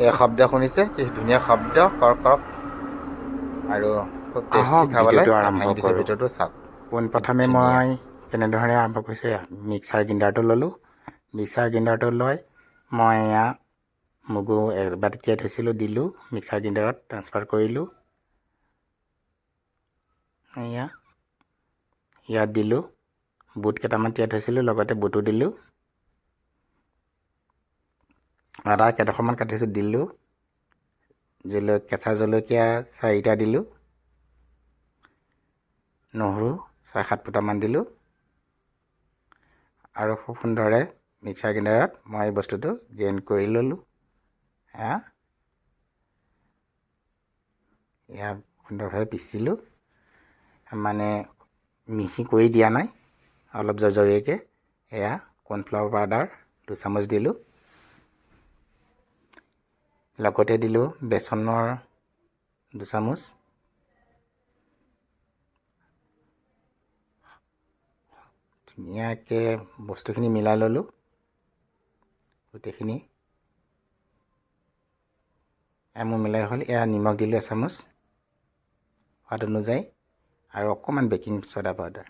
এই শব্দ শুনিছে, কি ধুনীয়া শব্দ, কৰক কৰক, আৰু খুব টেষ্টি আহক খাবলৈ। ভিডিঅ'টো আৰম্ভ ভাঙি দিছোঁ কৰোঁ। ভিতৰটো, চাওক কি পোনপ্ৰথমে ধুনীয়া। মই কেনেধৰণে আৰম্ভ কৰিছোঁ, মিক্সাৰ গ্ৰাইণ্ডাৰটো ল'লোঁ। মিক্সাৰ গ্ৰাইণ্ডাৰটো লৈ মই এয়া মগু এবাতি তিয়াই থৈছিলোঁ, দিলোঁ মিক্সাৰ গ্ৰাইণ্ডাৰত ট্ৰান্সফাৰ কৰিলোঁ। এয়া ইয়াত দিলোঁ। বুট কেইটামান তিয়াই থৈছিলোঁ, লগতে বুটো দিলোঁ। আদা কেইডোখৰমান কাটিছোঁ, দিলোঁ। কেঁচা জলকীয়া 4টা দিলোঁ। নহৰু 6-7 ফুটামান দিলোঁ। আৰু খুব সুন্দৰে মিক্সাৰ গ্ৰাইণ্ডাৰত মই বস্তুটো গ্ৰাইণ্ড কৰি ল'লোঁ। এয়া সুন্দৰভাৱে পিচিলোঁ, মানে মিহি কৰি দিয়া নাই, অলপ জৰজৰীয়াকৈ। এয়া কৰ্ণফ্লাৱাৰ পাউডাৰ 2 চামুচ দিলোঁ। লগতে দিলোঁ বেচনৰ 2 চামুচ। ধুনীয়াকৈ বস্তুখিনি মিলাই ল'লোঁ, গোটেইখিনি মোৰ মিলাই হ'ল। এয়া নিমখ দিলোঁ 1 চামুচ সোৱাদ অনুযায়ী, আৰু অকণমান বেকিং ছ'ডা পাউডাৰ।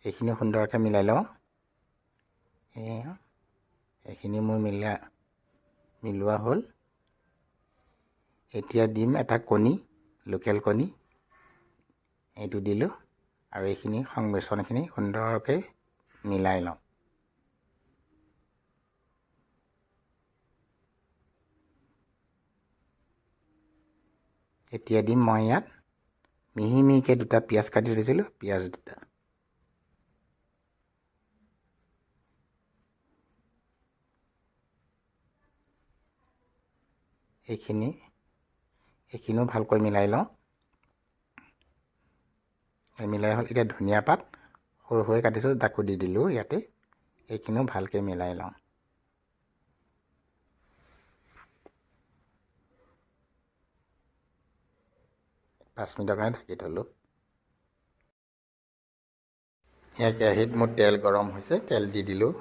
এইখিনি সুন্দৰকৈ মিলাই লওঁ। এইখিনি মোৰ মিলোৱা হ'ল। এতিয়া দিম এটা কণী, লোকেল কণী। এইটো দিলোঁ, আৰু এইখিনি সংমিশ্ৰণখিনি সুন্দৰকৈ মিলাই লওঁ। এতিয়া দিম মই ইয়াত মিহি মিহিকৈ 2টা পিঁয়াজ কাটি থৈছিলোঁ, পিঁয়াজ 2টা। এইখিনিও ভালকৈ মিলাই লওঁ। মিলাই হ'ল। এতিয়া ধনিয়া পাত সৰু সৰুকৈ কাটিছোঁ, তাকো দি দিলোঁ ইয়াতে। এইখিনিও ভালকৈ মিলাই লওঁ। পাঁচ মিনিটৰ কাৰণে ঢাকি থ'লোঁ। ইয়াত কেৰাহীত মোৰ তেল গৰম হৈছে, তেল দি দিলোঁ।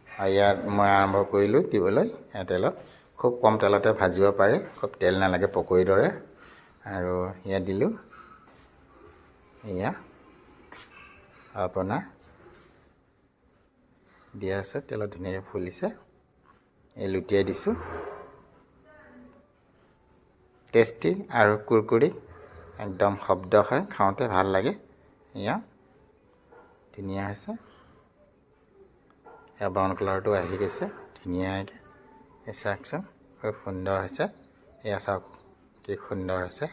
আৰু ইয়াত মই আৰম্ভ কৰিলোঁ দিবলৈ। তেলত খুব কম তেলতে ভাজিব পাৰে, খুব তেল নালাগে পকৰীৰ দৰে। আৰু ইয়াত দিলোঁ, এয়া আপোনাৰ দিয়া আছে, তেলত ধুনীয়াকৈ ফুলিছে। এই লুটিয়াই দিছোঁ। টেষ্টি আৰু কুৰকুৰি, একদম শব্দ হয়, খাওঁতে ভাল লাগে। এয়া ধুনীয়া হৈছে। এয়া ব্ৰাউন কালাৰটো আহি গৈছে ধুনীয়াকৈ। এই চাওকচোন, খুব সুন্দৰ হৈছে। এয়া চাওক কি সুন্দৰ হৈছে।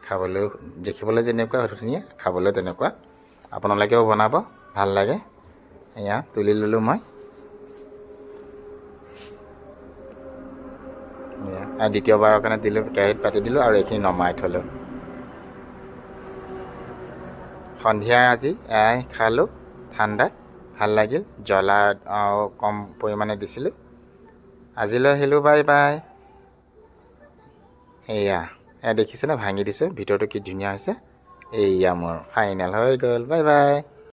খাবলৈও, দেখিবলৈ যেনেকুৱা ধুনীয়া, খাবলৈ তেনেকুৱা। আপোনালোকেও বনাব, ভাল লাগে। এয়া তুলি ল'লোঁ মই। আৰু দ্বিতীয়বাৰৰ কাৰণে দিলোঁ, কেৰাহীত পাতি দিলোঁ, আৰু এইখিনি নমাই থ'লোঁ। সন্ধিয়াৰ আজি এয়াই খালোঁ ঠাণ্ডাত, ভাল লাগিল। জ্বলা কম পৰিমাণে দিছিলোঁ। আজিলৈ আহিলোঁ, বাই বাই। এয়া দেখিছেনে, ভাঙি দিছোঁ, ভিতৰটো কি ধুনীয়া হৈছে। এয়া মোৰ ফাইনেল হৈ গ'ল, বাই বাই।